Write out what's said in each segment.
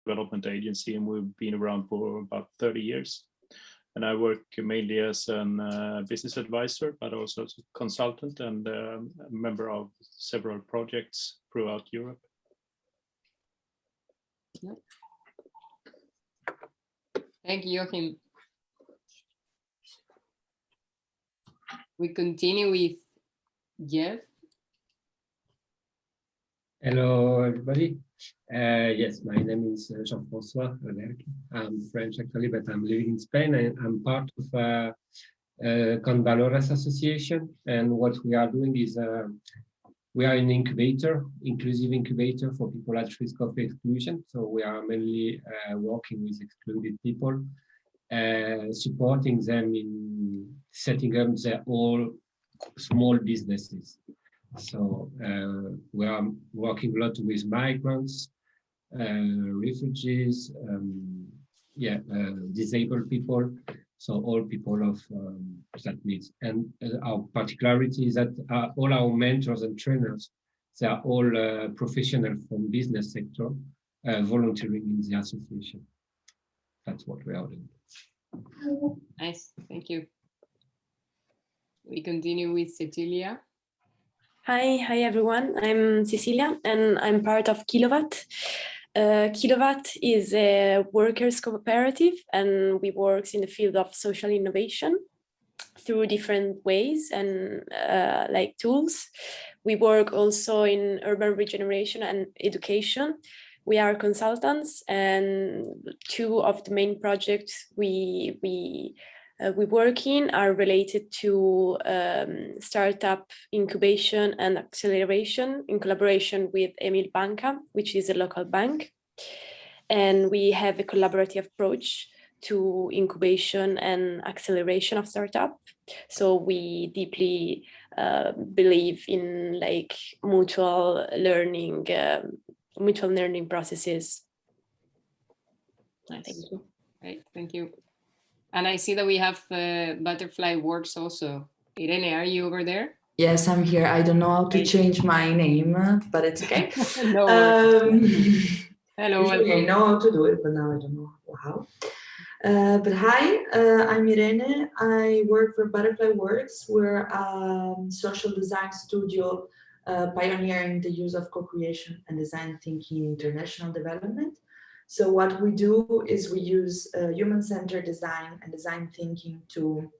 development agency, and we've been around for about 30 years. And I work mainly as a business advisor, but also as a consultant and a member of several projects throughout Europe. Thank you, Joachim. We continue with Jeff. Hello, everybody. Yes, my name is Jean-François. I'm French actually, but I'm living in Spain, and I'm part of Con Valores Association. And what we are doing is we are an incubator, inclusive incubator for people at risk of exclusion. So we are mainly working with excluded people, supporting them in setting up their own small businesses. So we are working a lot with migrants, refugees, disabled people, so all people of that needs. And our particularity is that all our mentors and trainers, they are all professionals from business sector, volunteering in the association. That's what we are doing. Nice, thank you. We continue with Cecilia. Hi everyone. I'm Cecilia and I'm part of Kilowatt. Kilowatt is a workers' cooperative, and we work in the field of social innovation through different ways and like tools. We work also in urban regeneration and education. We are consultants, and two of the main projects we work in are related to startup incubation and acceleration in collaboration with Emil Banca, which is a local bank. And we have a collaborative approach to incubation and acceleration of startup. So we deeply believe in like mutual learning processes. Nice. Thank you. Great, thank you. And I see that we have Butterfly Works also. Irene, are you over there? Yes, I'm here. I don't know how to change my name, but it's okay. No. Hello. Usually I know how to do it, but now I don't know how. But hi, I'm Irene. I work for Butterfly Works. We're a social design studio pioneering the use of co-creation and design thinking in international development. So what we do is we use human-centered design and design thinking to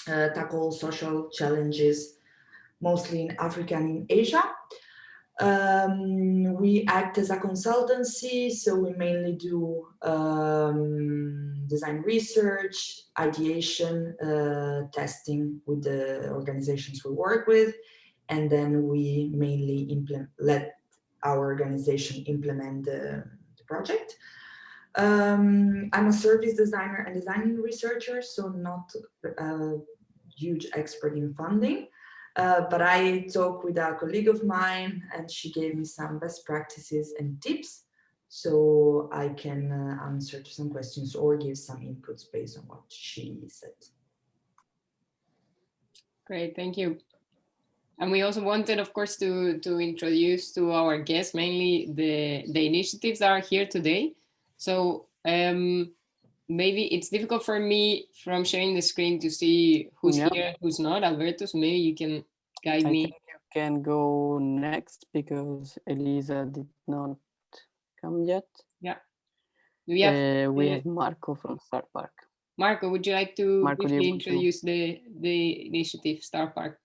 tackle social challenges, mostly in Africa and in Asia. We act as a consultancy, so we mainly do design research, ideation, testing with the organizations we work with, and then we mainly let our organization implement the project. I'm a service designer and design researcher, so not a huge expert in funding. But I talked with a colleague of mine and she gave me some best practices and tips so I can answer to some questions or give some inputs based on what she said. Great, thank you. And we also wanted, of course, to introduce to our guests mainly the initiatives that are here today. So maybe it's difficult for me from sharing the screen to see who's here, who's not. Alberto, so maybe you can guide me. I think you can go next because Elisa did not come yet. Yeah. We have Marco from Star Park. Marco, would you like to briefly introduce the initiative Star Park?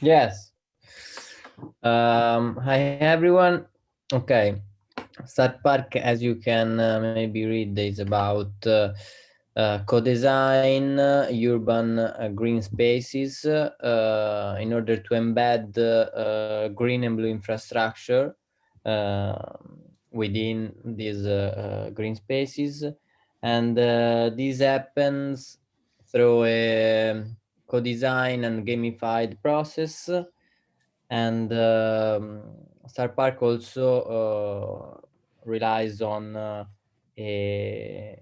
Yes. Hi everyone. Okay. Star Park, as you can maybe read, is about co-design urban green spaces in order to embed green and blue infrastructure within these green spaces. And this happens through a co-design and gamified process. And Star Park also relies on a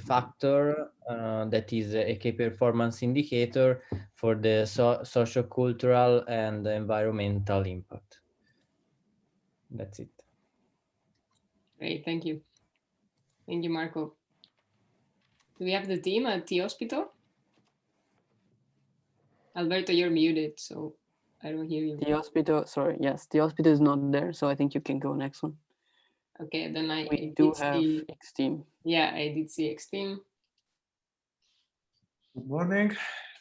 factor that is a key performance indicator for the socio-cultural and environmental impact. That's it. Great, thank you. Thank you, Marco. Do we have the team at TUDelft? Alberto, you're muted, so I don't hear you. TUDelft, sorry, yes, TUDelft is not there, so I think you can go next one. Okay, then We do have X-Team. Yeah, I did see X-Team. Good morning.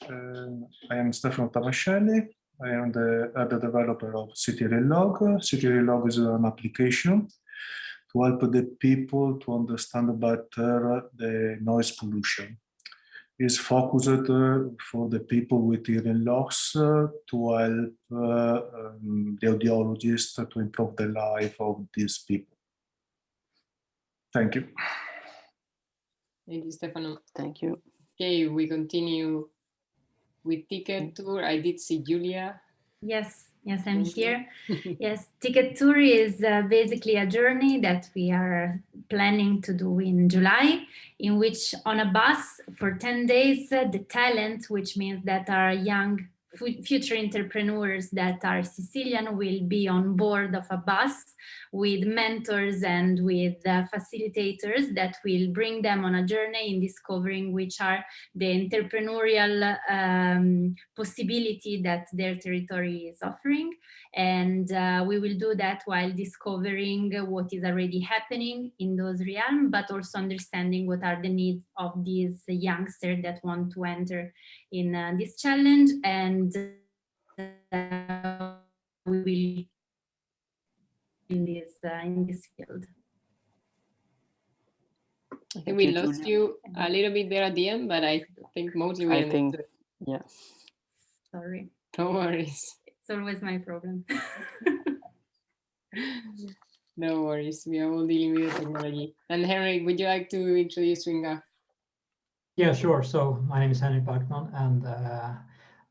I am Stefano Tabascelli. I am the developer of TUDelft. TUDelft is an application to help the people to understand better the noise pollution. It's focused for the people with hearing loss to help the audiologists to improve the life of these people. Thank you. Thank you, Stefano. Thank you. Okay, we continue with Ticket Tour. I did see Julia. Yes, I'm here. Yes, Ticket Tour is basically a journey that we are planning to do in July, in which on a bus for 10 days, the talent, which means that our young future entrepreneurs that are Sicilian will be on board of a bus with mentors and with facilitators that will bring them on a journey in discovering which are the entrepreneurial possibility that their territory is offering. And we will do that while discovering what is already happening in those realms, but also understanding what are the needs of these youngsters that want to enter in this challenge. And we will in this field. I think we lost you a little bit there at the end, but I think mostly we understood. Yeah. Sorry. No worries. It's always my problem. No worries. We are all dealing with the technology. And Henrik, would you like to introduce Swinga? Yeah, sure. So my name is Henrik Backman, and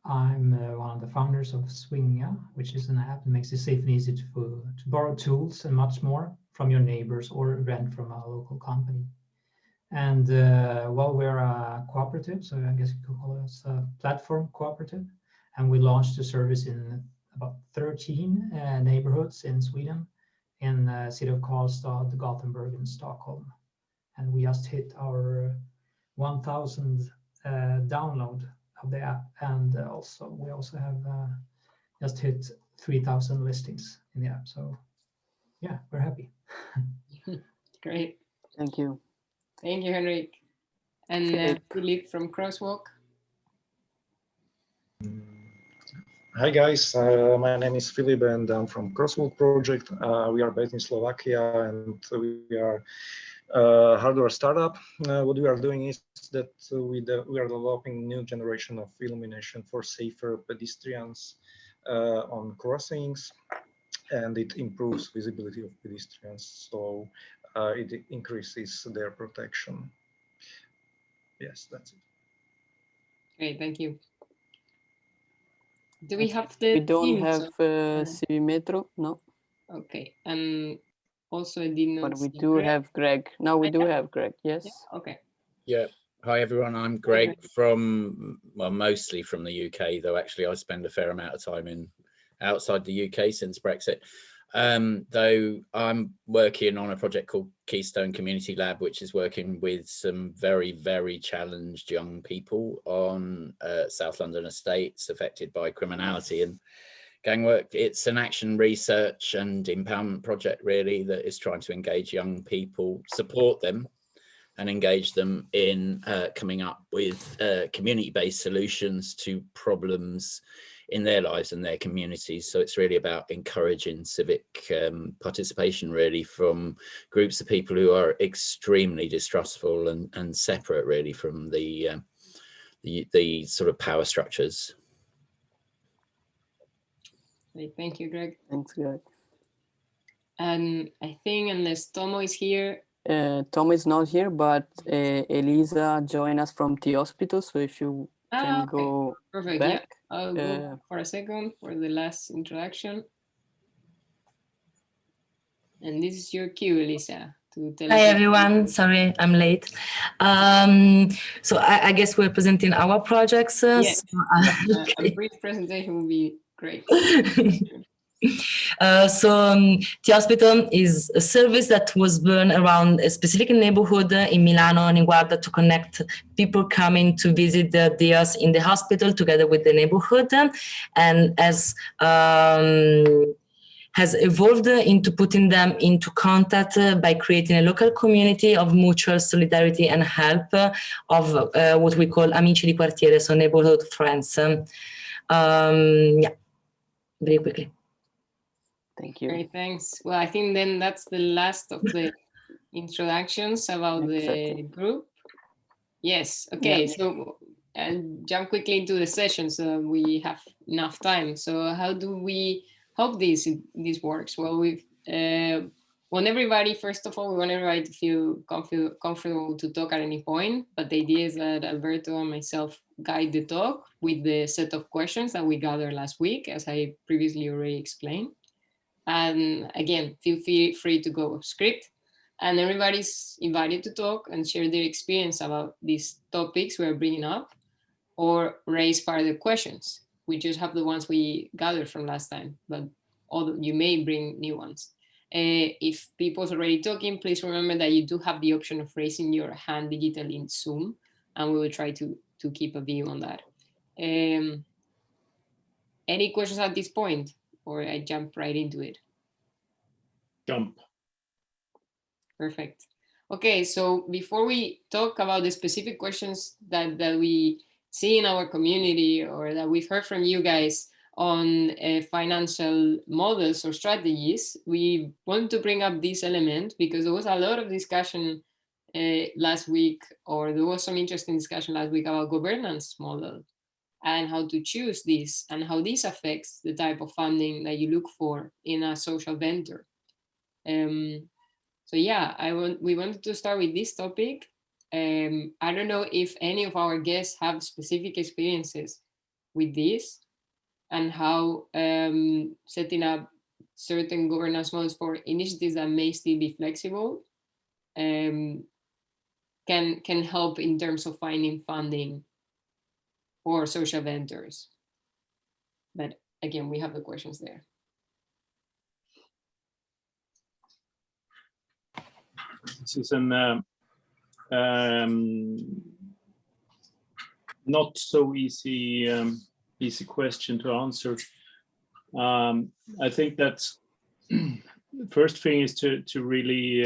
I'm one of the founders of Swinga, which is an app that makes it safe and easy to borrow tools and much more from your neighbors or rent from a local company. And well, we're a cooperative, so I guess you could call us a platform cooperative. And we launched the service in about 13 neighborhoods in Sweden, in the city of Karlstad, Gothenburg, and Stockholm. And we just hit our 1,000 download of the app, and we also have just hit 3,000 listings in the app. So yeah, we're happy. Great. Thank you. Thank you, Henrik. And Philip from Crosswalk. Hi guys, my name is Philip and I'm from Crosswalk project. We are based in Slovakia and we are a hardware startup. What we are doing is that we are developing new generation of illumination for safer pedestrians on crossings, and it improves visibility of pedestrians, so it increases their protection. Yes, that's it. Great, thank you. Do we have the We don't team, have CV Metro, no. Okay, and also I did not. But we do have Greg. No, we do have Greg. Yes. Yeah, okay. Yeah. Hi everyone. I'm Greg from, well, mostly from the UK, though actually I spend a fair amount of time outside the UK since Brexit. Though I'm working on a project called Keystone Community Lab, which is working with some very, very challenged young people on South London estates affected by criminality and gang work. It's an action research and empowerment project really that is trying to engage young people, support them and engage them in coming up with community-based solutions to problems in their lives and their communities. So it's really about encouraging civic participation really from groups of people who are extremely distrustful and separate really from the sort of power structures. Thank you, Greg. Thanks, Greg. And I think unless Tomo is here. Tom is not here, but Elisa joined us from TUDelft, so if you can go perfect. back. Yeah, I'll go for a second for the last introduction. And this is your cue, Elisa. Hi everyone, sorry I'm late. So I guess we're presenting our projects. Yes. So, A brief presentation would be great. TUDelft is a service that was born around a specific neighborhood in Milano, Niguarda, to connect people coming to visit the DIAs in the hospital together with the neighborhood, and has evolved into putting them into contact by creating a local community of mutual solidarity and help of what we call amici di quartiere, so neighborhood friends. Yeah, very quickly. Thank you. Great, thanks. Well, I think then that's the last of the introductions about the group. Yes, okay, yeah. So I'll jump quickly into the session so we have enough time. So how do we hope this works? Well, we want everybody, first of all, we want everybody to feel comfortable to talk at any point, but the idea is that Alberto and myself guide the talk with the set of questions that we gathered last week, as I previously already explained. And again, feel free to go off script, and everybody's invited to talk and share their experience about these topics we're bringing up, or raise further questions. We just have the ones we gathered from last time, but you may bring new ones. If people's already talking, please remember that you do have the option of raising your hand digitally in Zoom, and we will try to keep a view on that. Any questions at this point, or I jump right into it? Jump. Perfect. Okay, so before we talk about the specific questions that we see in our community, or that we've heard from you guys on financial models or strategies, we want to bring up this element because there was a lot of discussion last week, or there was some interesting discussion last week about governance model and how to choose this and how this affects the type of funding that you look for in a social venture. So yeah, we wanted to start with this topic. I don't know if any of our guests have specific experiences with this and how setting up certain governance models for initiatives that may still be flexible can help in terms of finding funding for social ventures. But again, we have the questions there. This is an not so easy question to answer. I think that's the first thing is to really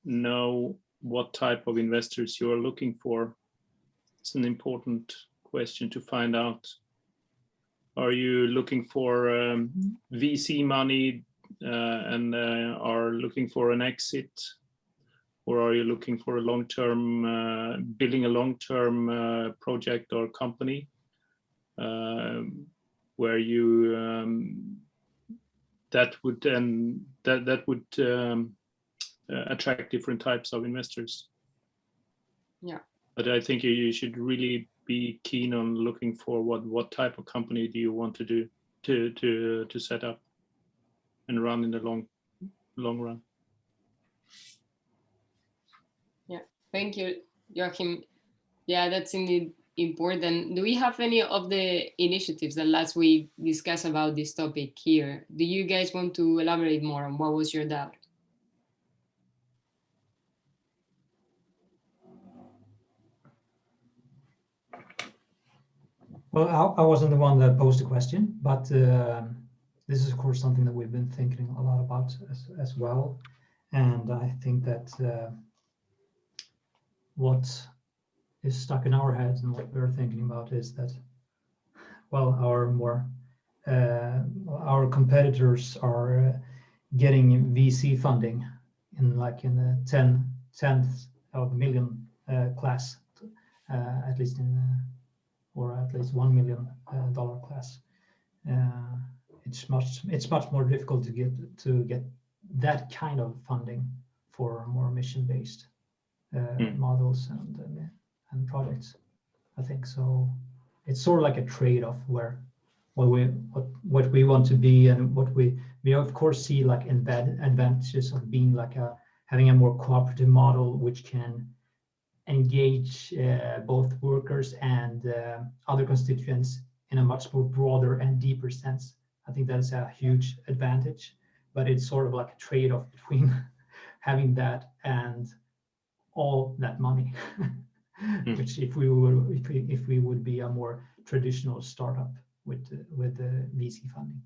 know what type of investors you are looking for. It's an important question to find out. Are you looking for VC money and are looking for an exit? Or are you looking for a long-term, building a long-term project or company where you that would attract different types of investors? Yeah. But I think you should really be keen on looking for what type of company do you want to do to set up and run in the long run. Yeah, thank you, Joachim. Yeah, that's indeed important. Do we have any of the initiatives that last week discussed about this topic here? Do you guys want to elaborate more on what was your doubt? Well, I wasn't the one that posed the question, but this is of course something that we've been thinking a lot about as well. And I think that what is stuck in our heads and what we're thinking about is that, well, our competitors are getting VC funding in the 10th of a million class, at least or at least $1 million class. It's much more difficult to get that kind of funding for more mission-based models and projects. I think so. It's sort of like a trade-off where what we want to be and what we of course see like advantages of being having a more cooperative model which can engage both workers and other constituents in a much more broader and deeper sense I think that's a huge advantage, but it's sort of like a trade-off between having that and all that money, which if we would be a more traditional startup with the VC funding.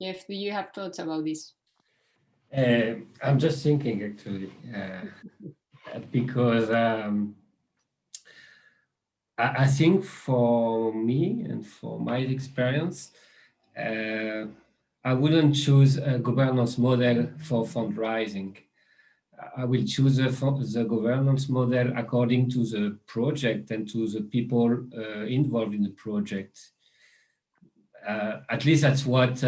Jeff, do you have thoughts about this? I'm just thinking actually, because I think for me and for my experience, I wouldn't choose a governance model for fundraising. I will choose the governance model according to the project and to the people involved in the project. At least that's what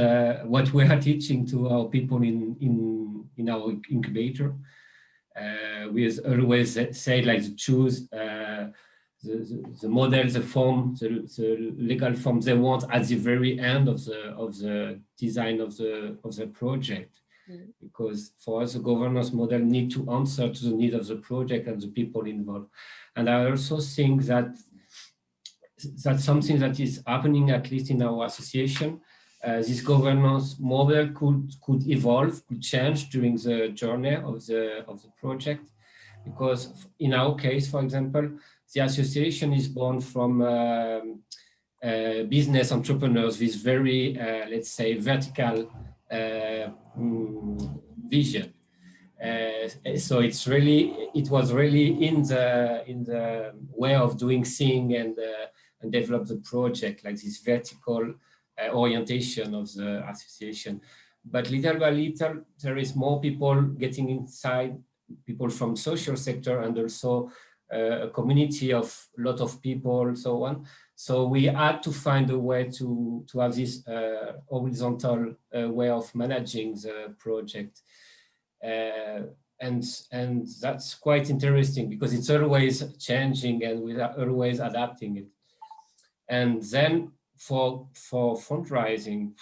we are teaching to our people in our incubator. We always say like to choose the model, the form, the legal form they want at the very end of the design of the project. Because for us, the governance model need to answer to the need of the project and the people involved. And I also think that that's something that is happening, at least in our association. This governance model could evolve, could change during the journey of the project. Because in our case, for example, the association is born from business entrepreneurs with very, let's say, vertical vision. So it was really in the way of doing things and develop the project, like this vertical orientation of the association. But little by little, there is more people getting inside, people from social sector, and also a community of a lot of people, so on. So we had to find a way to have this horizontal way of managing the project. And that's quite interesting because it's always changing and we are always adapting it. And then for fundraising,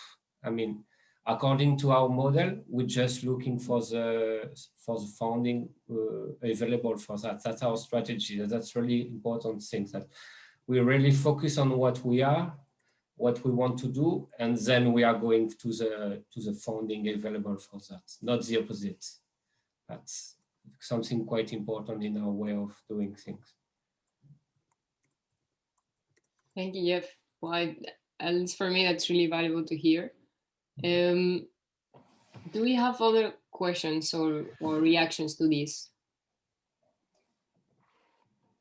I mean, according to our model, we're just looking for the funding available for that. That's our strategy. That's really important thing, that we really focus on what we are, what we want to do, and then we are going to the funding available for that, not the opposite. That's something quite important in our way of doing things. Thank you, Jeff. Well, at least for me, that's really valuable to hear. Do we have other questions or reactions to this?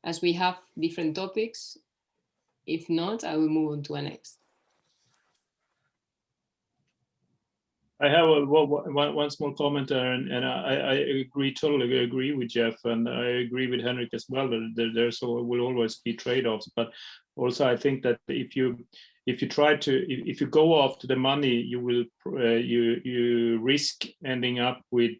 As we have different topics, if not, I will move on to the next. I have one small comment there, and I totally agree with Jeff, and I agree with Henrik as well. That there's will always be trade-offs, but also I think that if you go after the money, you will you risk ending up with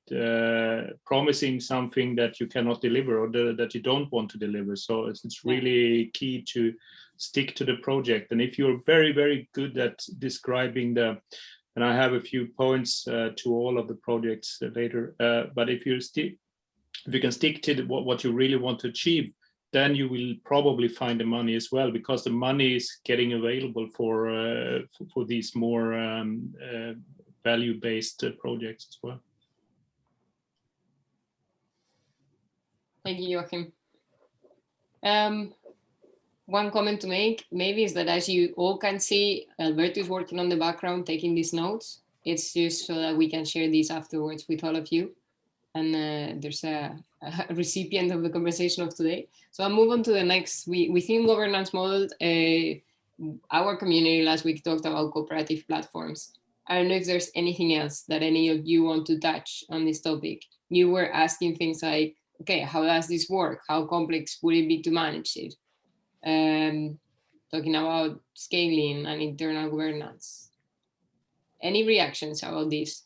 promising something that you cannot deliver or that you don't want to deliver. So it's really key to stick to the project, and if you're very, very good at describing and I have a few points to all of the projects later. But if you can stick to what you really want to achieve, then you will probably find the money as well, because the money is getting available for these more value-based projects as well. Thank you, Joachim. One comment to make maybe is that, as you all can see, Alberto is working on the background, taking these notes. It's just so that we can share these afterwards with all of you. And there's a recipient of the conversation of today. So I'll move on to the next. Within governance model, our community last week talked about cooperative platforms. I don't know if there's anything else that any of you want to touch on this topic. You were asking things like, okay, how does this work? How complex would it be to manage it? Talking about scaling and internal governance. Any reactions about this?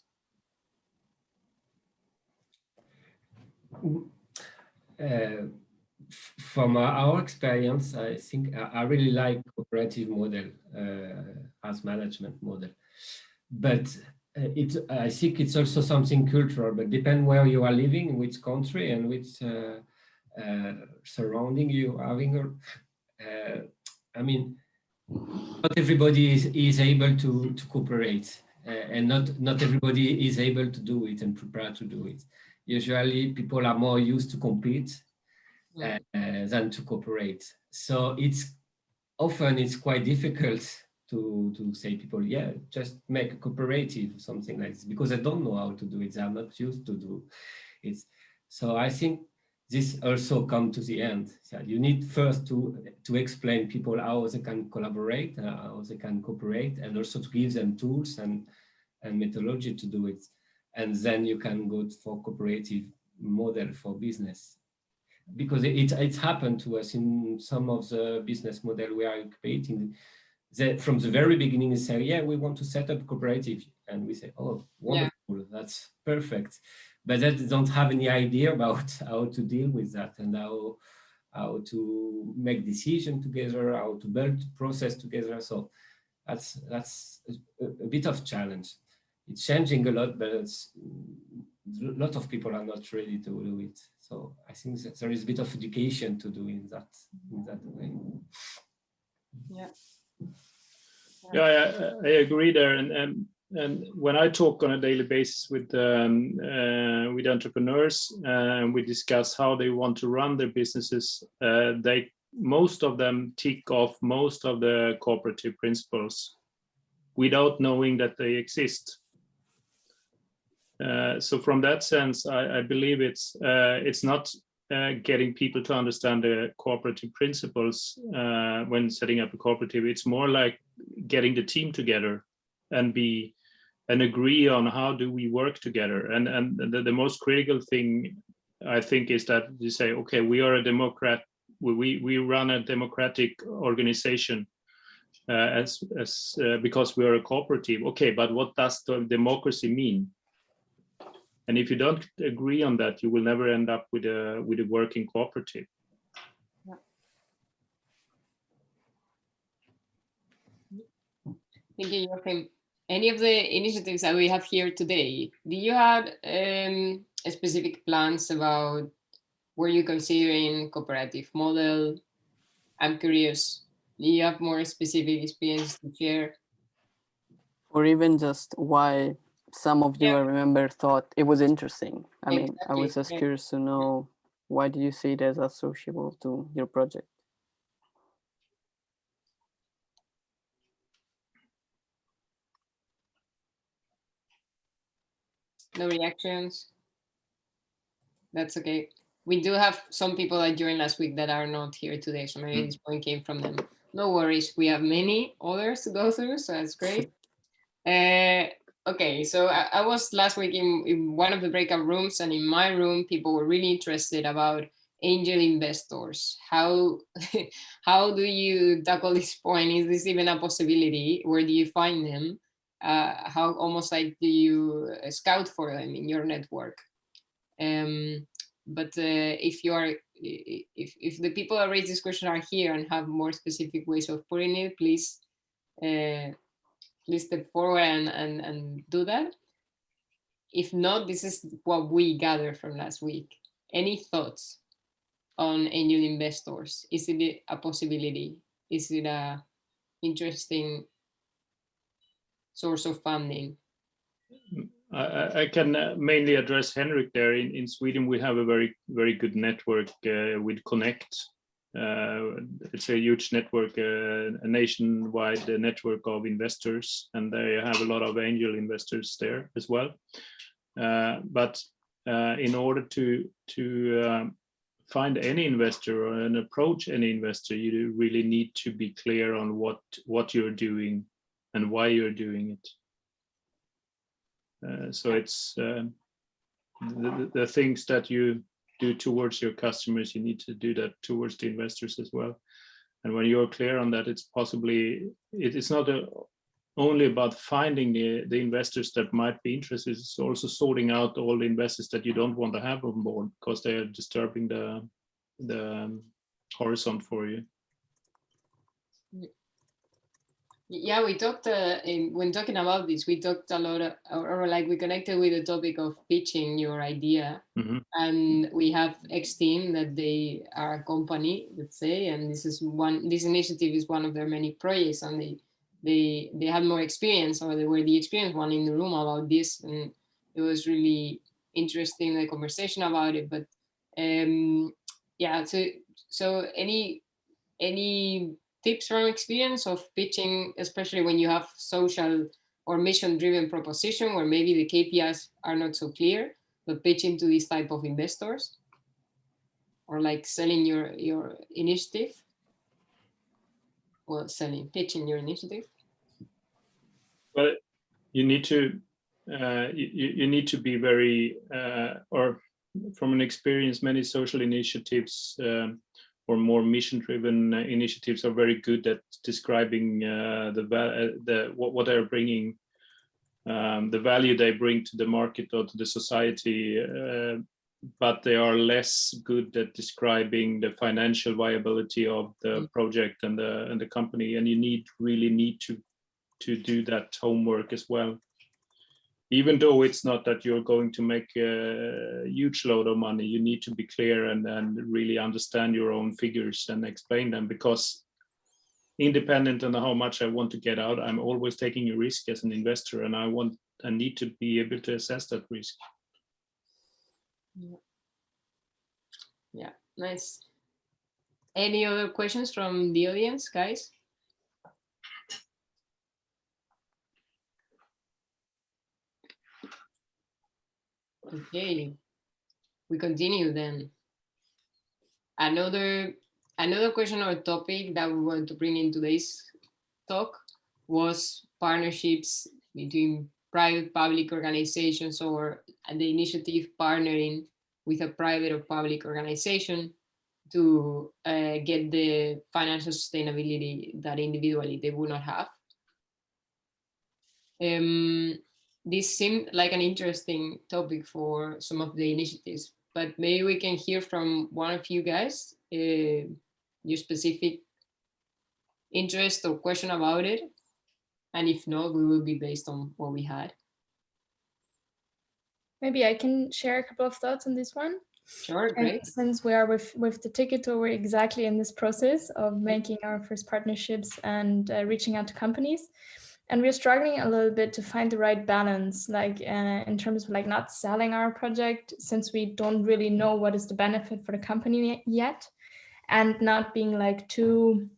From our experience, I think I really like cooperative model as management model, but I think it's also something cultural, but depend where you are living, which country and which surrounding you having. I mean, not everybody is able to cooperate, and not everybody is able to do it and prepared to do it. Usually, people are more used to compete than to cooperate. So it's quite difficult to say people, yeah, just make a cooperative, something like this, because they don't know how to do it. They are not used to do it. So I think this also comes to the end. So you need first to explain people how they can collaborate, how they can cooperate, and also to give them tools and methodology to do it. And then you can go for cooperative model for business. Because it's happened to us in some of the business model we are incubating. From the very beginning, they say, yeah, we want to set up a cooperative. And we say, oh, wonderful, that's perfect. But they don't have any idea about how to deal with that and how to make decisions together, how to build process together. So that's a bit of challenge. It's changing a lot, but a lot of people are not ready to do it. So I think that there is a bit of education to do in that way. Yeah. Yeah, I agree there. And when I talk on a daily basis with entrepreneurs, we discuss how they want to run their businesses. Most of them tick off most of the cooperative principles without knowing that they exist. So from that sense, I believe it's not getting people to understand the cooperative principles when setting up a cooperative. It's more like getting the team together and agree on how do we work together. And the most critical thing, I think, is that you say, okay, we are a democrat. We run a democratic organization because we are a cooperative. Okay, but what does the democracy mean? And if you don't agree on that, you will never end up with a working cooperative. Thank you, Joachim. Any of the initiatives that we have here today, do you have specific plans about where you're considering cooperative model? I'm curious. Do you have more specific experience to share? Or even just why some of you, I remember, thought it was interesting. I mean, I was just curious to know, why do you see it as associable to your project? No reactions? That's okay. We do have some people that joined last week that are not here today, so maybe this point came from them. No worries, we have many others to go through, so that's great. Okay, so I was last week in one of the breakout rooms, and in my room, people were really interested about angel investors. How do you tackle this point? Is this even a possibility? Where do you find them? How almost like do you scout for them in your network? But if the people that raise this question are here and have more specific ways of putting it, please step forward and do that. If not, this is what we gathered from last week. Any thoughts on angel investors? Is it a possibility? Is it a interesting source of funding? I can mainly address Henrik there. In Sweden, we have a very, very good network with Connect. It's a huge network, a nationwide network of investors, and they have a lot of angel investors there as well. But in order to find any investor or and approach any investor, you really need to be clear on what you're doing and why you're doing it. So it's the things that you do towards your customers, you need to do that towards the investors as well. And when you're clear on that, it's not only about finding the investors that might be interested, it's also sorting out all the investors that you don't want to have on board because they are disturbing the horizon for you. Yeah, we talked when talking about this, we talked a lot, or like we connected with the topic of pitching your idea. Mm-hmm. And we have X Team that they are a company, let's say, and this initiative is one of their many projects, and they had more experience, or they were the experienced one in the room about this, and it was really interesting, the conversation about it. But yeah, so any tips from experience of pitching, especially when you have social or mission-driven proposition where maybe the KPIs are not so clear, but pitching to this type of investors, or like selling your initiative? Well, pitching your initiative. Well, you need to you need to be very or from an experience, many social initiatives or more mission-driven initiatives are very good at describing what they're bringing, the value they bring to the market or to the society, but they are less good at describing the financial viability of the project and the company. And you really need to do that homework as well. Even though it's not that you're going to make a huge load of money, you need to be clear and really understand your own figures and explain them, because independent on how much I want to get out, I'm always taking a risk as an investor, and I need to be able to assess that risk. Yeah, nice. Any other questions from the audience, guys? Okay, we continue then. Another question or topic that we want to bring in today's talk was partnerships between private public organizations, or the initiative partnering with a private or public organization to get the financial sustainability that individually they would not have. This seemed like an interesting topic for some of the initiatives, but maybe we can hear from one of you guys, your specific interest or question about it. And if not, we will be based on what we had. Maybe I can share a couple of thoughts on this one. Sure, great. Since we are with the Ticket Tour, we're exactly in this process of making our first partnerships and reaching out to companies. And we're struggling a little bit to find the right balance, like in terms of like not selling our project, since we don't really know what is the benefit for the company yet, and not being like too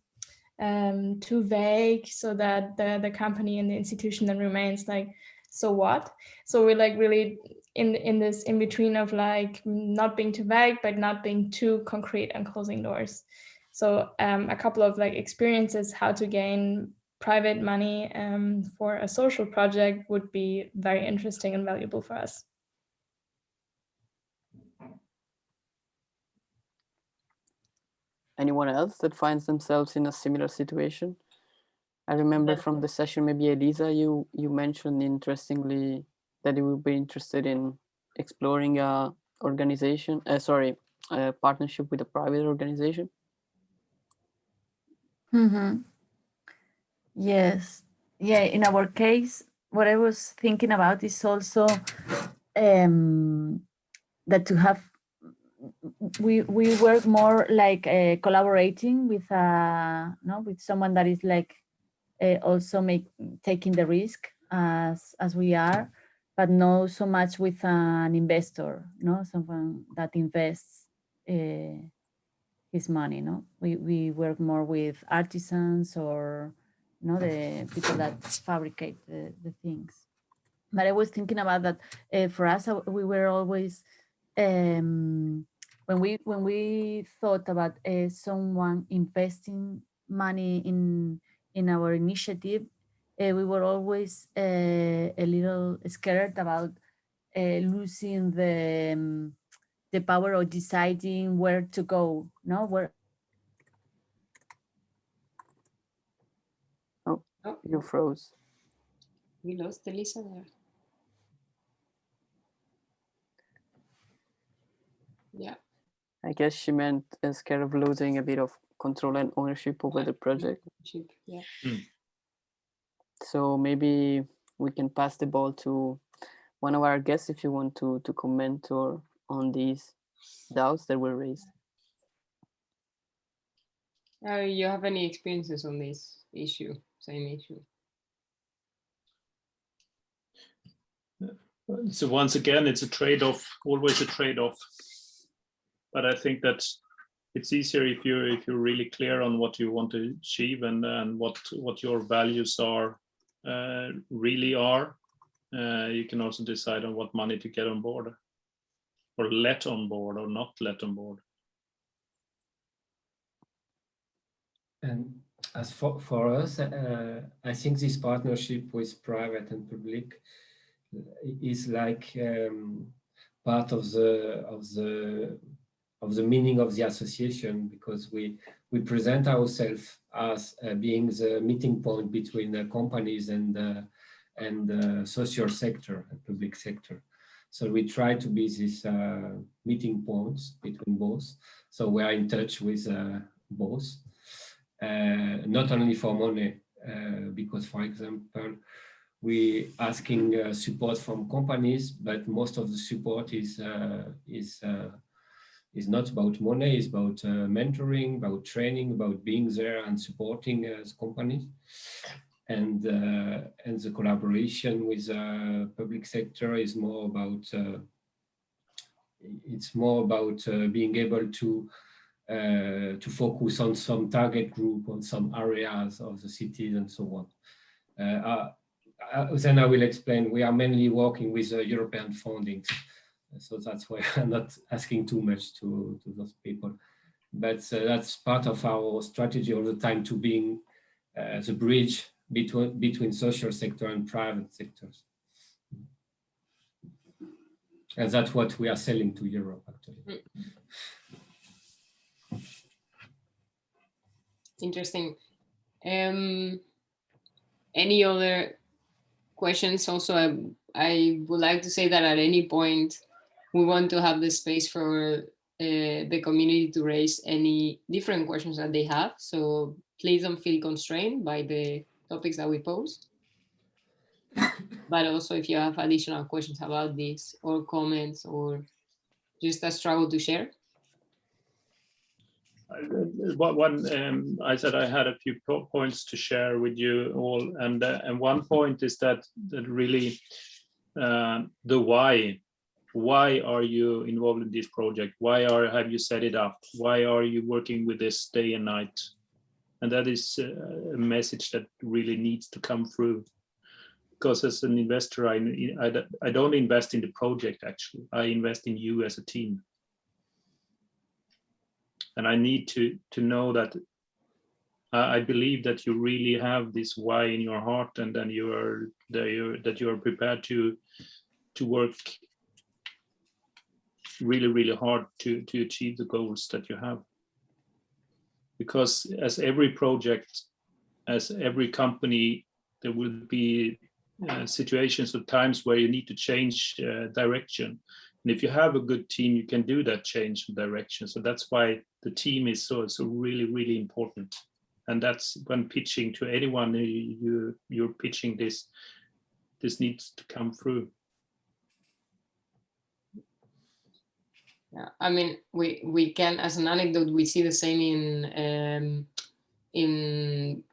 vague, so that the company and the institution then remains like, so what? So we're like really in this in between of like not being too vague, but not being too concrete and closing doors. So a couple of like experiences how to gain private money for a social project would be very interesting and valuable for us. Anyone else that finds themselves in a similar situation? I remember from the session, maybe Elisa, you mentioned interestingly that you would be interested in exploring a partnership with a private organization. Mm-hmm. Yes. Yeah, in our case, what I was thinking about is also that to have, we work more like collaborating with with someone that is like also taking the risk as we are, but not so much with an investor, someone that invests his money. We work more with artisans or the people that fabricate the things. But I was thinking about that for us, we were always when we thought about someone investing money in our initiative, we were always a little scared about losing the power of deciding where to go. Oh, you froze. We lost Elisa there. Yeah. I guess she meant scared of losing a bit of control and ownership over the project. Yeah. So maybe we can pass the ball to one of our guests if you want to comment or on these doubts that were raised. You have any experiences on this issue, same issue? So once again, it's a trade-off, always a trade-off. But I think that it's easier if you're really clear on what you want to achieve and what your values are really are. You can also decide on what money to get on board, or let on board, or not let on board. And as for us, I think this partnership with private and public is like part of the meaning of the association, because we present ourselves as being the meeting point between companies and social sector and public sector. So we try to be these meeting points between both. So we are in touch with both. Not only for money, because, for example, we asking support from companies, but most of the support is not about money. It's about mentoring, about training, about being there and supporting companies, and the collaboration with public sector is more about being able to focus on some target group, on some areas of the cities and so on. Then I will explain, we are mainly working with European funding. So that's why I'm not asking too much to those people. But that's part of our strategy all the time, to being the bridge between social sector and private sectors. And that's what we are selling to Europe, actually. Interesting. Any other questions? Also, I would like to say that at any point, we want to have the space for the community to raise any different questions that they have. So please don't feel constrained by the topics that we pose. But also, if you have additional questions about this, or comments, or just a struggle to share. I said I had a few points to share with you all, and one point is that really the why. Why are you involved in this project? Why have you set it up? Why are you working with this day and night? And that is a message that really needs to come through. Because as an investor, I don't invest in the project, actually. I invest in you as a team. And I need to know that I believe that you really have this why in your heart, and then you are prepared to work really, really hard to achieve the goals that you have. Because as every project, as every company, there will be situations or times where you need to change direction. And if you have a good team, you can do that change in direction. So that's why the team is so really, really important. And that's when pitching to anyone you're pitching this needs to come through. Yeah, I mean, we can, as an anecdote, we see the same in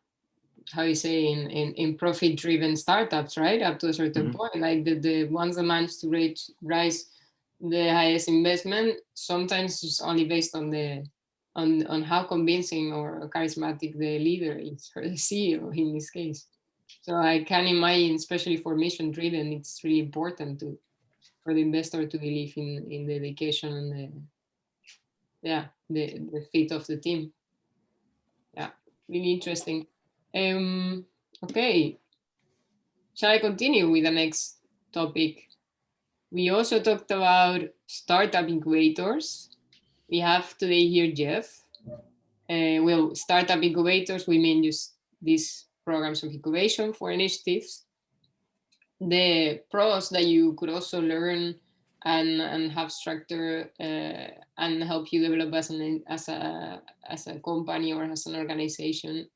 how you say, in profit-driven startups, right? Up to a certain point, like the ones that manage to rise the highest investment, sometimes it's only based on on how convincing or charismatic the leader is, or the CEO in this case. So I can imagine, especially for mission-driven, it's really important for the investor to believe in the dedication and the fit of the team. Yeah, really interesting. Okay, shall I continue with the next topic? We also talked about startup incubators. We have today here Jeff. Well, startup incubators, we mean just these programs of incubation for initiatives. The pros that you could also learn and have structure and help you develop as a company or as an organization.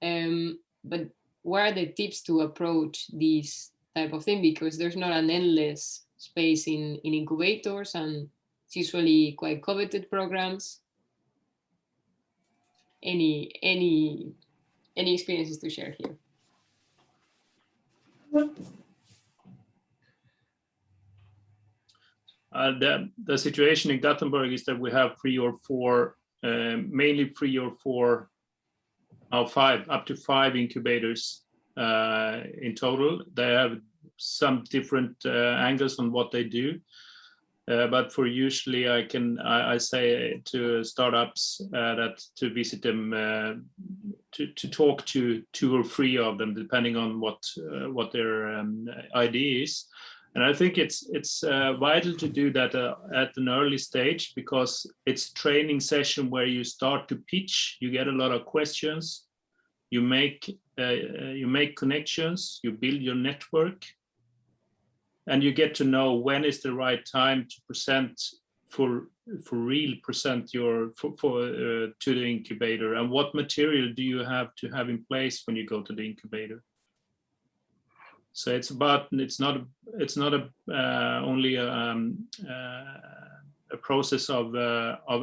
But what are the tips to approach these type of thing? Because there's not an endless space in incubators, and it's usually quite coveted programs. Any experiences to share here? The situation in Gothenburg is that we have 3 or 4, mainly 3 or 4, 5, up to 5 incubators in total. They have some different angles on what they do. But for usually I say to startups that to visit them, to talk to 2 or 3 of them, depending on what their idea is. And I think it's vital to do that at an early stage, because it's a training session where you start to pitch, you get a lot of questions, you make connections, you build your network, and you get to know when is the right time to present for real, present your to the incubator, and what material do you have to have in place when you go to the incubator. So it's not only a process of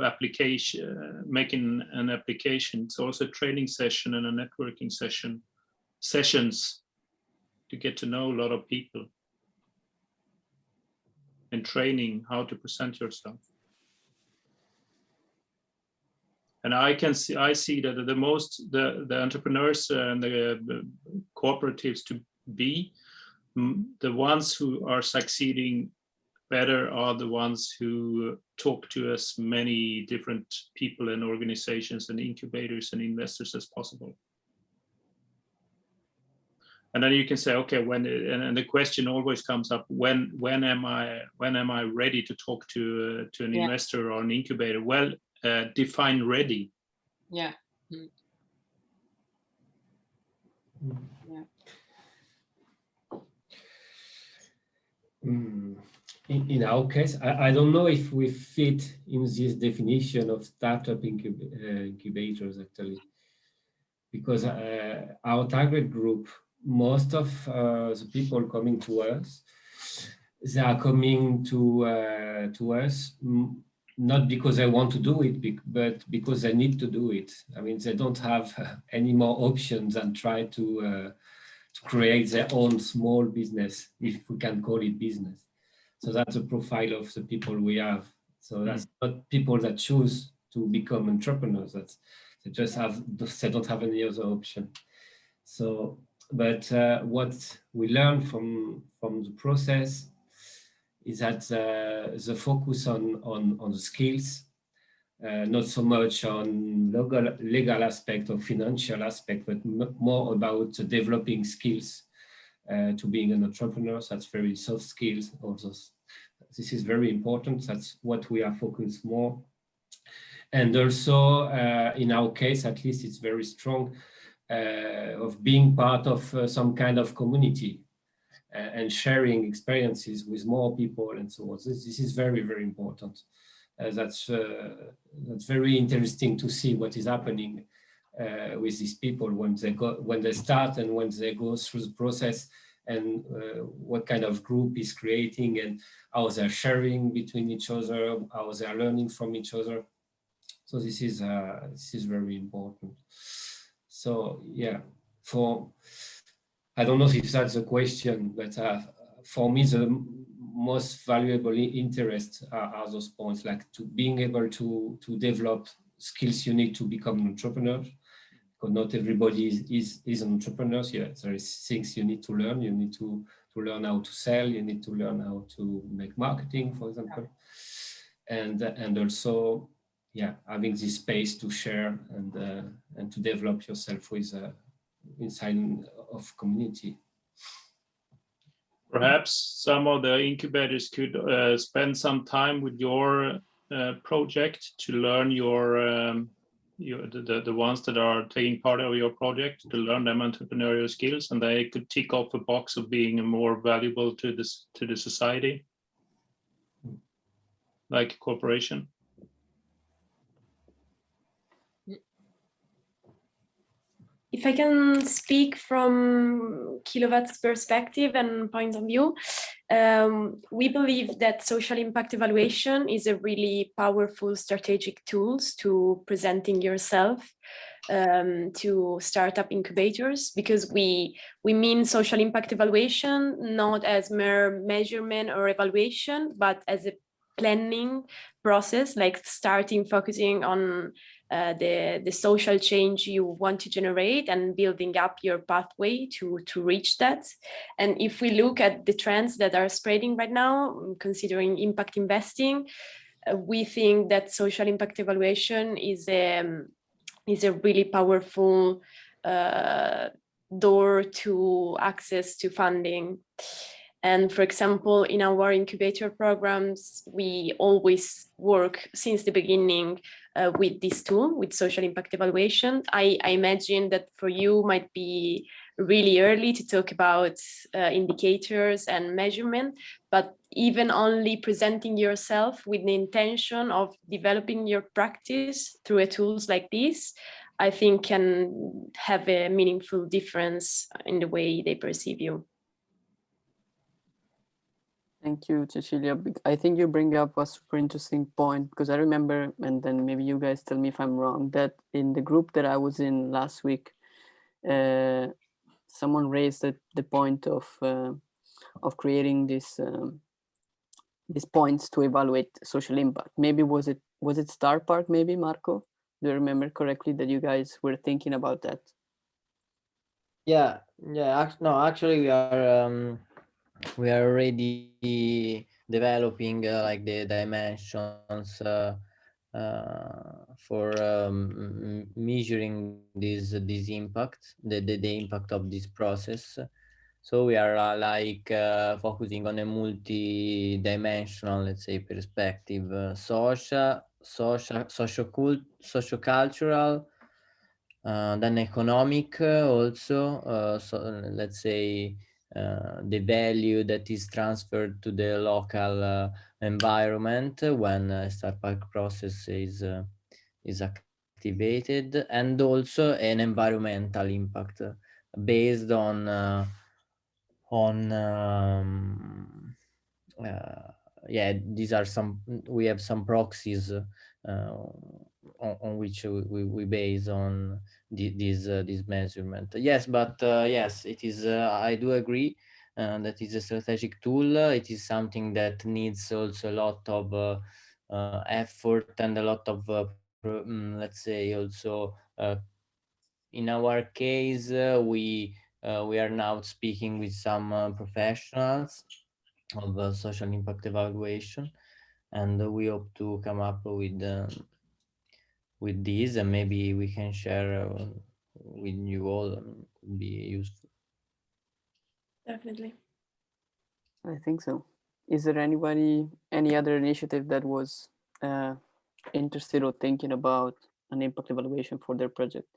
application, making an application. It's also a training session and a networking sessions to get to know a lot of people, and training how to present yourself. And I see that the entrepreneurs and the cooperatives to be the ones who are succeeding better are the ones who talk to as many different people and organizations and incubators and investors as possible. And then you can say, okay, and the question always comes up, when am I ready to talk to an investor or an incubator? Well, define ready. Yeah. In our case, I don't know if we fit in this definition of startup incubators, actually, because our target group, most of the people coming to us, they are coming to us not because they want to do it, but because they need to do it. I mean, they don't have any more options than try to create their own small business, if we can call it business. So that's the profile of the people we have. So that's not people that choose to become entrepreneurs. They don't have any other option. So, but what we learn from the process is that the focus on the skills, not so much on legal aspect or financial aspect, but more about developing skills to being an entrepreneur. So that's very soft skills. Also, this is very important. That's what we are focused more. And also, in our case, at least, it's very strong of being part of some kind of community and sharing experiences with more people and so on. This is very, very important. That's very interesting to see what is happening with these people when they start and when they go through the process, and what kind of group is creating and how they're sharing between each other, how they're learning from each other. So this is very important. So yeah, I don't know if that's a question, but for me, the most valuable interest are those points, like to being able to develop skills you need to become an entrepreneur, because not everybody is an entrepreneur. Yeah, there is things you need to learn. You need to learn how to sell. You need to learn how to make marketing, for example, and also, yeah, having this space to share and to develop yourself with inside of community. Perhaps some of the incubators could spend some time with your project to learn the ones that are taking part of your project, to learn them entrepreneurial skills, and they could tick off a box of being more valuable to the society, like a corporation. If I can speak from Kilowatt's perspective and point of view, we believe that social impact evaluation is a really powerful strategic tool to presenting yourself to startup incubators, because we mean social impact evaluation not as mere measurement or evaluation, but as a planning process, like focusing on the social change you want to generate and building up your pathway to reach that. And if we look at the trends that are spreading right now, considering impact investing, we think that social impact evaluation is a really powerful door to access to funding. And for example, in our incubator programs, we always work since the beginning with this tool, with social impact evaluation. I imagine that for you might be really early to talk about indicators and measurement, but even only presenting yourself with the intention of developing your practice through a tools like this, I think can have a meaningful difference in the way they perceive you. Thank you, Cecilia. I think you bring up a super interesting point, because I remember, and then maybe you guys tell me if I'm wrong, that in the group that I was in last week, someone raised the point of creating these points to evaluate social impact. Maybe was it Star Park? Maybe, Marco? Do you remember correctly that you guys were thinking about that? Yeah. No, actually, we are already developing like the dimensions for measuring this impact, the impact of this process. So we are focusing on a multi-dimensional, let's say, perspective: socio-cultural, then economic also. So let's say the value that is transferred to the local environment when a startup process is activated, and also an environmental impact based on these are we have some proxies on which we base on this measurement. Yes, but yes, it is. I do agree that is a strategic tool. It is something that needs also a lot of effort and a lot of let's say also in our case we are now speaking with some professionals of social impact evaluation, and we hope to come up with these, and maybe we can share with you all. Could be useful. Definitely. I think so. Is there any other initiative that was interested or thinking about an impact evaluation for their project?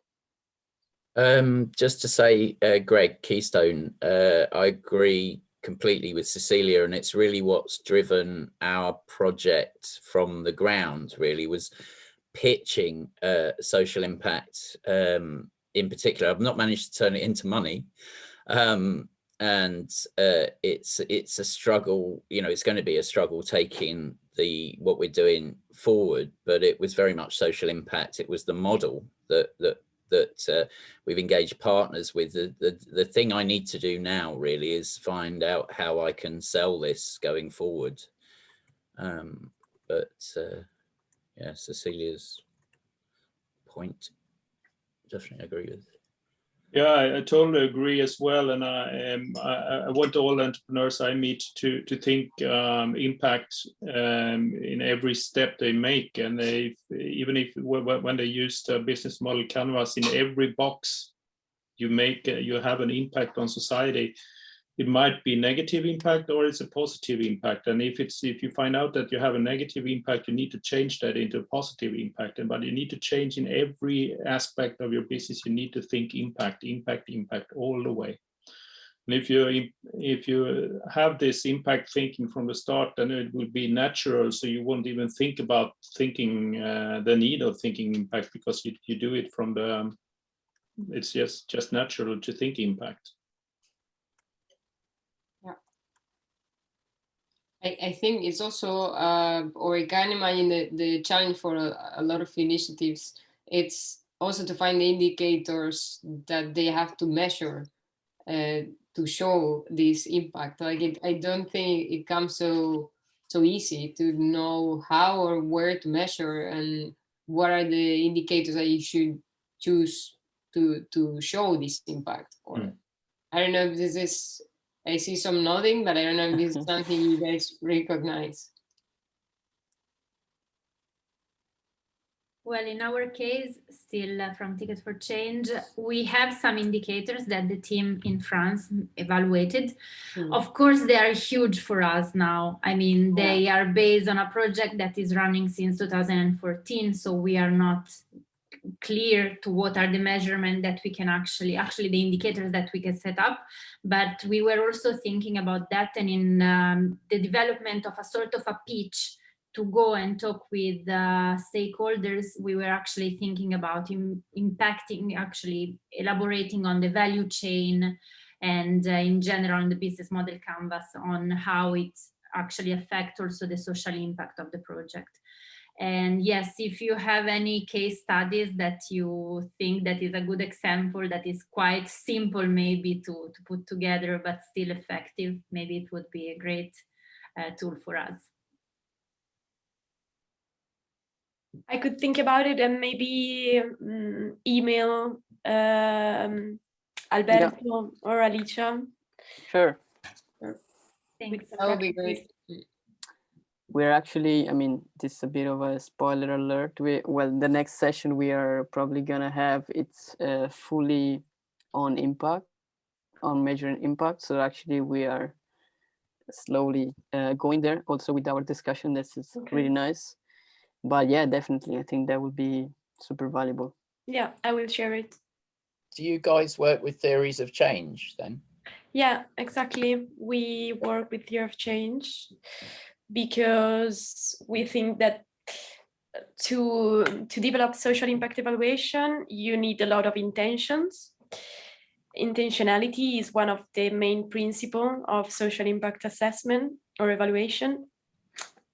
Just to say, Greg, Keystone, I agree completely with Cecilia, and it's really what's driven our project from the ground, really, was pitching social impact in particular. I've not managed to turn it into money, and it's a struggle. You know, it's going to be a struggle taking what we're doing forward, but it was very much social impact. It was the model that we've engaged partners with. The thing I need to do now really is find out how I can sell this going forward. Yeah, Cecilia's point, definitely agree with. Yeah, I totally agree as well, and I want all entrepreneurs I meet to think impact in every step they make, and even if when they use the business model canvas, in every box you make, you have an impact on society. It might be negative impact or it's a positive impact, and if you find out that you have a negative impact, you need to change that into a positive impact. But you need to change in every aspect of your business. You need to think impact all the way. And if you have this impact thinking from the start, then it will be natural. So you won't even think about thinking the need of thinking impact, because you do it from it's just natural to think impact. Yeah, I think it's also, or I can imagine the challenge for a lot of initiatives. It's also to find the indicators that they have to measure to show this impact. Like I don't think it comes so easy to know how or where to measure and what are the indicators that you should choose to show this impact. Or I don't know if this is, I see some nodding, but I don't know if this is something you guys recognize. Well, in our case, still from Ticket for Change, we have some indicators that the team in France evaluated. Of course, they are huge for us now. I mean, they are based on a project that is running since 2014, so we are not clear to what are the measurements that we can actually the indicators that we can set up. But we were also thinking about that, and in the development of a sort of a pitch to go and talk with stakeholders, we were actually thinking about impacting, actually elaborating on the value chain and in general on the business model canvas on how it actually affects also the social impact of the project. And yes, if you have any case studies that you think that is a good example, that is quite simple maybe to put together, but still effective, maybe it would be a great tool for us. I could think about it and maybe email Alberto or Alicia. Sure. That would be great. We're actually, I mean, this is a bit of a spoiler alert. The next session we are probably gonna have, it's fully on impact, on measuring impact. So actually we are slowly going there also with our discussion. This is really nice. But yeah, definitely, I think that would be super valuable. Yeah, I will share it. Do you guys work with theories of change then? Yeah, exactly. We work with theory of change because we think that to develop social impact evaluation, you need a lot of intentions. Intentionality is one of the main principles of social impact assessment or evaluation.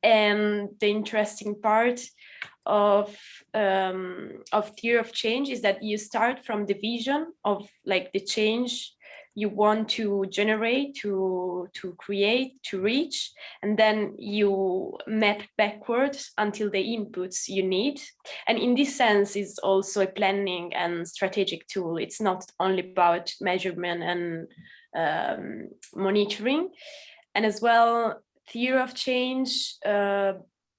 And the interesting part of theory of change is that you start from the vision of like the change you want to generate, to create, to reach, and then you map backwards until the inputs you need. And in this sense, is also a planning and strategic tool. It's not only about measurement and monitoring. And as well, theory of change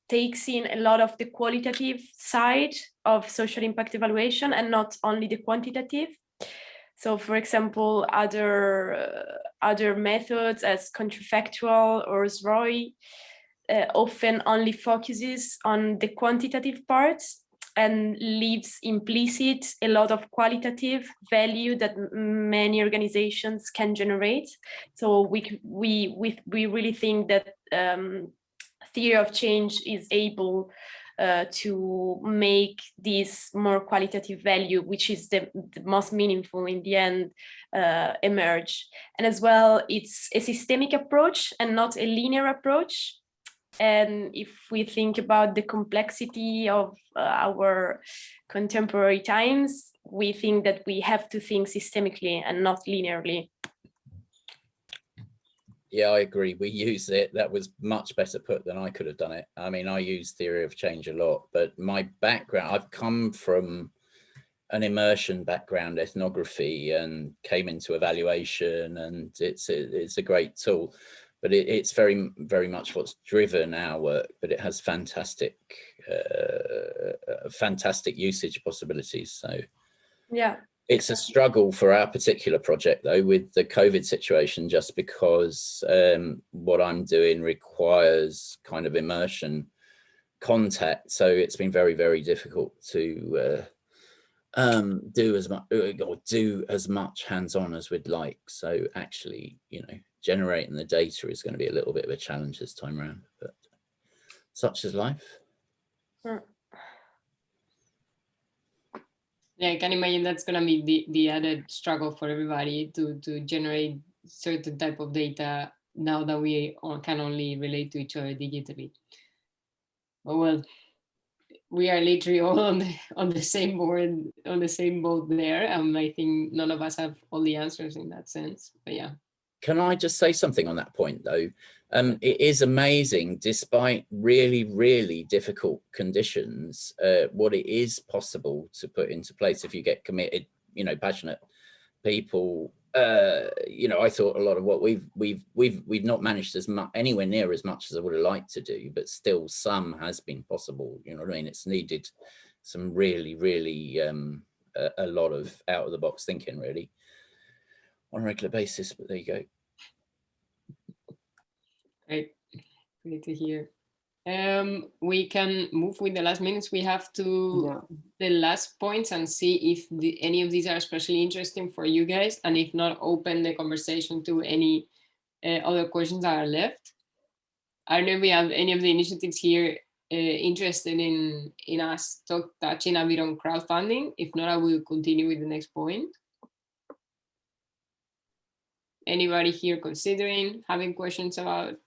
takes in a lot of the qualitative side of social impact evaluation and not only the quantitative. So, for example, other methods as counterfactual or SROI often only focuses on the quantitative parts and leaves implicit a lot of qualitative value that many organizations can generate. So we really think that theory of change is able to make this more qualitative value, which is the most meaningful in the end, emerge. And as well, it's a systemic approach and not a linear approach. And if we think about the complexity of our contemporary times, we think that we have to think systemically and not linearly. Yeah, I agree. We use it. That was much better put than I could have done it. I mean, I use theory of change a lot, but my background, I've come from an immersion background, ethnography, and came into evaluation, and it's a great tool. But it's very, very much what's driven our work, but it has fantastic usage possibilities. So yeah, it's a struggle for our particular project, though, with the COVID situation, just because what I'm doing requires kind of immersion contact. So it's been very, very difficult to do as much hands-on as we'd like. So actually, you know, generating the data is going to be a little bit of a challenge this time around, but such is life. Yeah, I can imagine that's gonna be the added struggle for everybody to generate certain type of data now that we can only relate to each other digitally. Oh, well, we are literally all on the same board, on the same boat there. I think none of us have all the answers in that sense, but yeah. Can I just say something on that point though? It is amazing, despite really, really difficult conditions, what it is possible to put into place if you get committed, you know, passionate people. You know, I thought a lot of what we've not managed as much, anywhere near as much as I would have liked to do, but still some has been possible. You know what I mean? It's needed some really, really a lot of out of the box thinking, really, on a regular basis. But there you go. Great, great to hear. We can move with the last minutes we have to the last points and see if any of these are especially interesting for you guys, and if not, open the conversation to any other questions that are left. I don't know if we have any of the initiatives here interested in us touching a bit on crowdfunding. If not, I will continue with the next point. Anybody here considering having questions about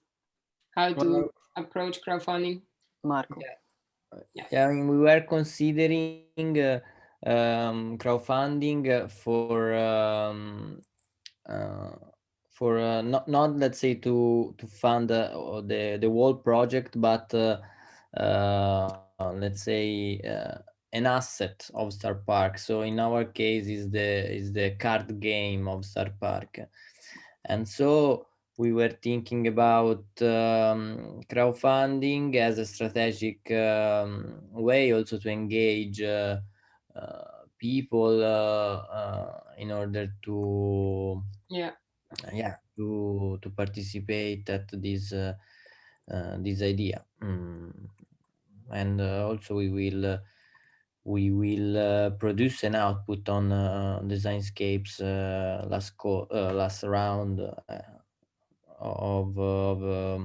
how to approach crowdfunding? Marco. Yeah, I mean, we were considering crowdfunding for not let's say to fund the whole project, but let's say an asset of Star Park. So in our case is the card game of Star Park, and so we were thinking about crowdfunding as a strategic way also to engage people in order to to participate at this idea. And also we will produce an output on Designscape's last round of a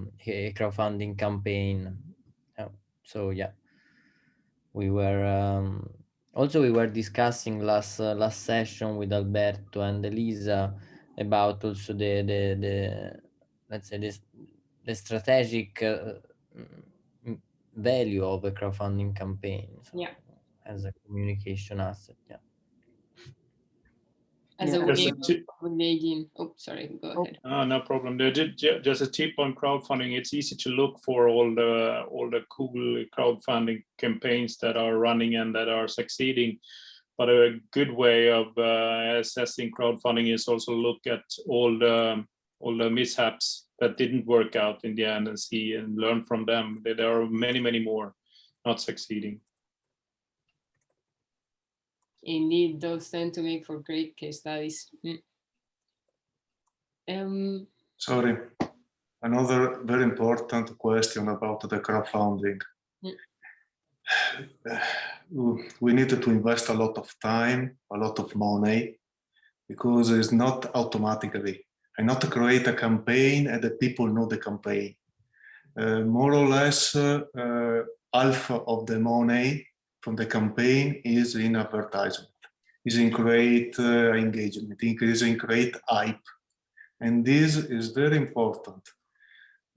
crowdfunding campaign. So yeah, we were we were discussing last session with Alberto and Elisa about also the let's say the strategic value of a crowdfunding campaign. So as a communication asset. Yeah. As a way of engaging. Oh, sorry, go ahead. No problem. Just a tip on crowdfunding. It's easy to look for all the cool crowdfunding campaigns that are running and that are succeeding. But a good way of assessing crowdfunding is also look at all the mishaps that didn't work out in the end and see and learn from them. There are many more not succeeding. Indeed, those tend to make for great case studies. Sorry, another very important question about the crowdfunding. We need to invest a lot of time, a lot of money, because it's not automatically. I not create a campaign and the people know the campaign. More or less, half of the money from the campaign is in advertisement, is in create engagement, is in create hype. And this is very important,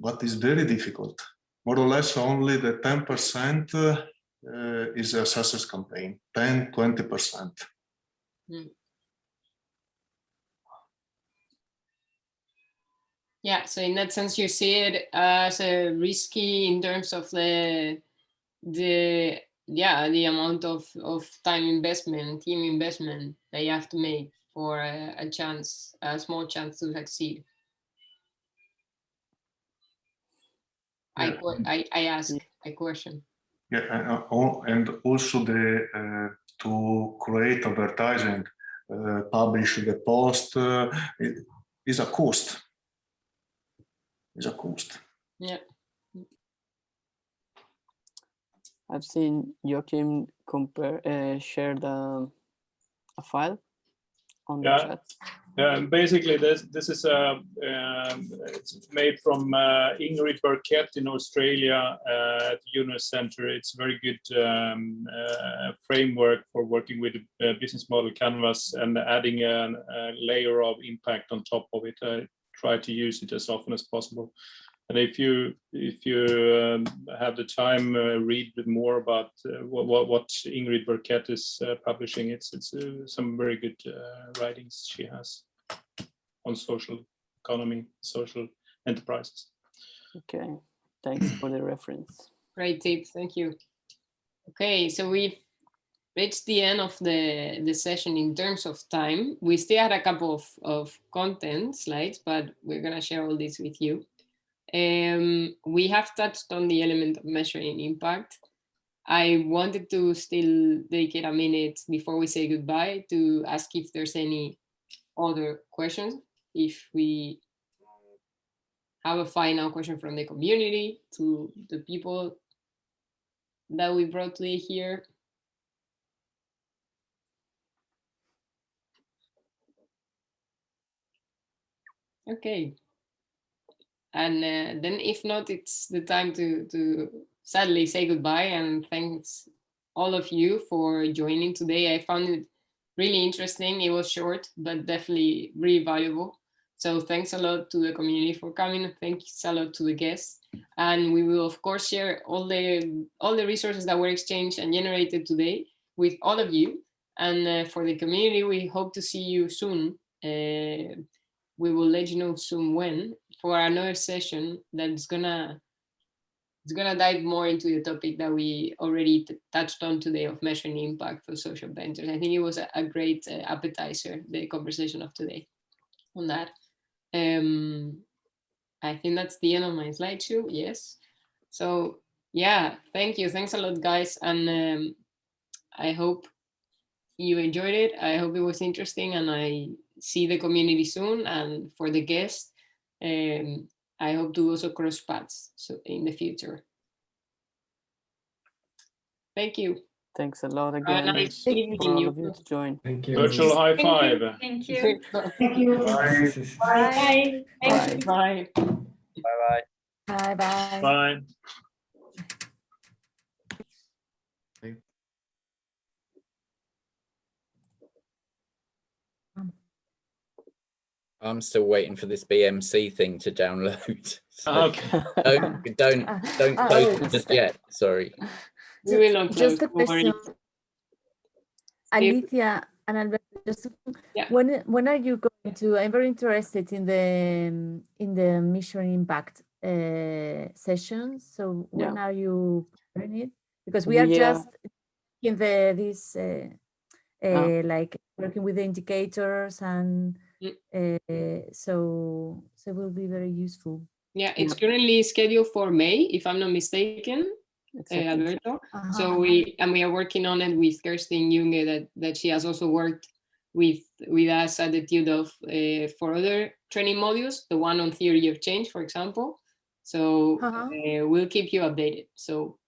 but it's very difficult. More or less only the 10% is a success campaign, 10-20%. Yeah, so in that sense, you see it as a risky in terms of the amount of time investment, team investment that you have to make for a small chance to succeed. Yeah. I ask a question. Yeah, and also to create advertising, publish the post is a cost. Is a cost. Yeah. I've seen Joachim shared a file on the chat. Basically, this is it's made from Ingrid Burkett in Australia at the UNO Center. It's a very good framework for working with a business model canvas and adding a layer of impact on top of it. I try to use it as often as possible. And if you have the time, read more about what Ingrid Burkett is publishing. It's some very good writings she has on social economy, social enterprises. Okay, thanks for the reference. Great tip, thank you. Okay, so we've reached the end of the session in terms of time. We still had a couple of content slides, but we're gonna share all this with you. We have touched on the element of measuring impact. I wanted to still dedicate a minute before we say goodbye to ask if there's any other questions. If we have a final question from the community to the people that we brought today here. Okay. And then if not, it's the time to sadly say goodbye, and thanks all of you for joining today. I found it really interesting. It was short, but definitely really valuable. So thanks a lot to the community for coming. Thanks a lot to the guests. And we will of course share all the resources that were exchanged and generated today with all of you. And for the community, we hope to see you soon. We will let you know soon when, for another session that's gonna dive more into the topic that we already touched on today of measuring impact for social ventures. I think it was a great appetizer, the conversation of today on that. I think that's the end of my slideshow. Yes. So yeah, thank you. Thanks a lot, guys. And I hope you enjoyed it. I hope it was interesting, and I see the community soon. And for the guests, I hope to also cross paths in the future. Thank you. Thanks a lot again. Nice for meeting all of you to join. Thank you. Virtual high five. Thank you. Thank you. Bye. Bye. Thank you. Bye. Bye-bye. Bye bye. Bye. I'm still waiting for this BMC thing to download. So Okay. don't close it just yet. Sorry. We will not Just a close, don't worry. question, Alicia and Alberto. Just Yeah. when are you going to? I'm very interested in the mission impact session. So when are you preparing it? Because we are just in this like working with the indicators, and so it will be very useful. Yeah, it's currently scheduled for May, if I'm not mistaken, Alberto. So we are working on it with Kerstin Junge, that she has also worked with us at the TUDelft for other training modules, the one on theory of change, for example. So we'll keep you updated. So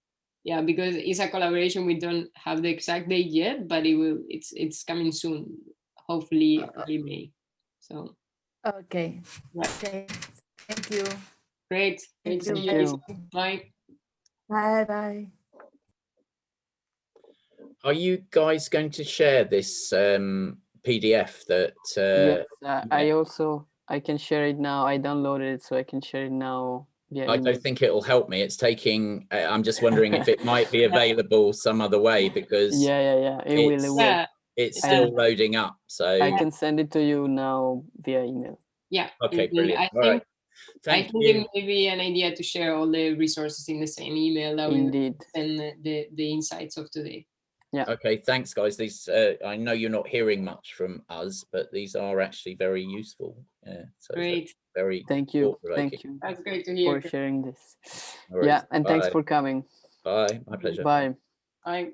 yeah, because it's a collaboration, we don't have the exact date yet, but it's coming soon, hopefully early May. So okay. Okay. Thank you. Great. Thank See you. you. Bye. Bye bye. Are you guys going to share this PDF that? Yes, I can share it now. I downloaded it, so I can share it now. I don't think it'll help me. It's taking. I'm just wondering if it might be available some other way, because it will. It's still loading up. So I can send it to you now via email. Yeah. Okay, brilliant. I think it may be an idea to share all the resources in the same email that we send the insights of today. Yeah. Okay, thanks, guys. These I know you're not hearing much from us, but these are actually very useful. So great. Very thank you. Thank you. That's great to hear. For sharing this. No worries. Yeah, and thanks for coming. Bye. My pleasure. Bye. Bye.